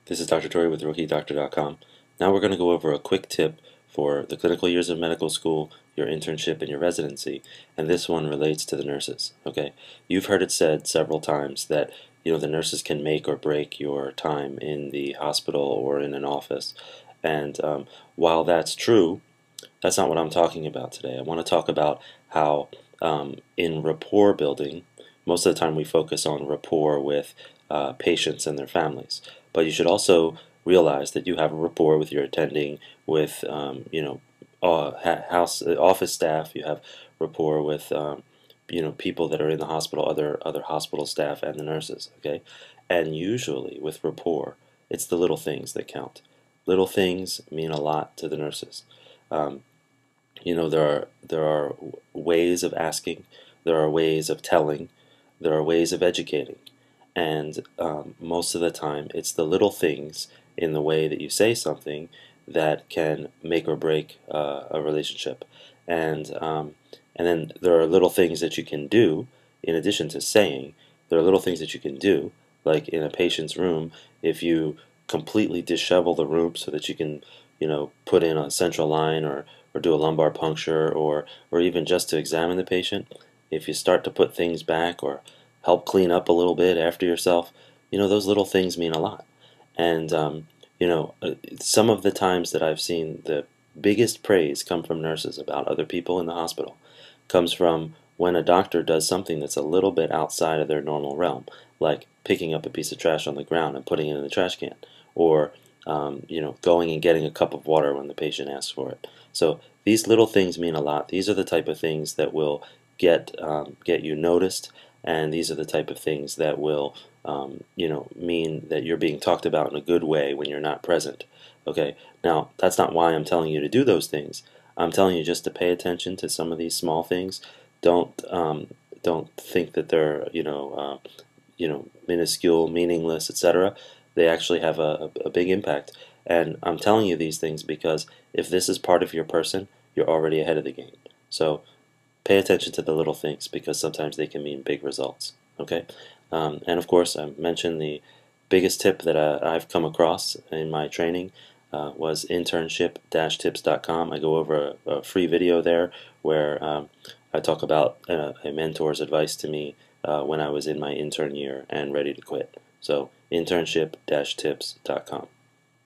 This is Dr. Torrey with RookieDoctor.com. Now we're going to go over a quick tip for the clinical years of medical school, your internship, and your residency, and this one relates to the nurses. Okay, you've heard it said several times that the nurses can make or break your time in the hospital or in an office, and while that's true, that's not what I'm talking about today. I want to talk about how in rapport building, most of the time we focus on rapport with patients and their families, but you should also realize that you have a rapport with your attending, with office staff. You have rapport with people that are in the hospital, other hospital staff, and the nurses. Okay, and usually with rapport, it's the little things that count. Little things mean a lot to the nurses. Um, there are ways of asking, there are ways of telling, there are ways of educating, and most of the time it's the little things in the way that you say something that can make or break a relationship. And then there are little things that you can do in addition to saying. There are little things that you can do, like in a patient's room, if you completely dishevel the room so that you can put in a central line, or do a lumbar puncture, or even just to examine the patient. If you start to put things back or help clean up a little bit after yourself, those little things mean a lot. And some of the times that I've seen the biggest praise come from nurses about other people in the hospital comes from when a doctor does something that's a little bit outside of their normal realm, like picking up a piece of trash on the ground and putting it in the trash can, or going and getting a cup of water when the patient asks for it. So these little things mean a lot. These are the type of things that will get you noticed, and these are the type of things that will mean that you're being talked about in a good way when you're not present. Okay, now that's not why I'm telling you to do those things. I'm telling you just to pay attention to some of these small things. Don't think that they're minuscule, meaningless, etc. They actually have a big impact. And I'm telling you these things because if this is part of your person, you're already ahead of the game. So pay attention to the little things because sometimes they can mean big results. Okay, and of course I mentioned the biggest tip that I've come across in my training was internship-tips.com. I go over a free video there where I talk about a mentor's advice to me when I was in my intern year and ready to quit. So internship-tips.com.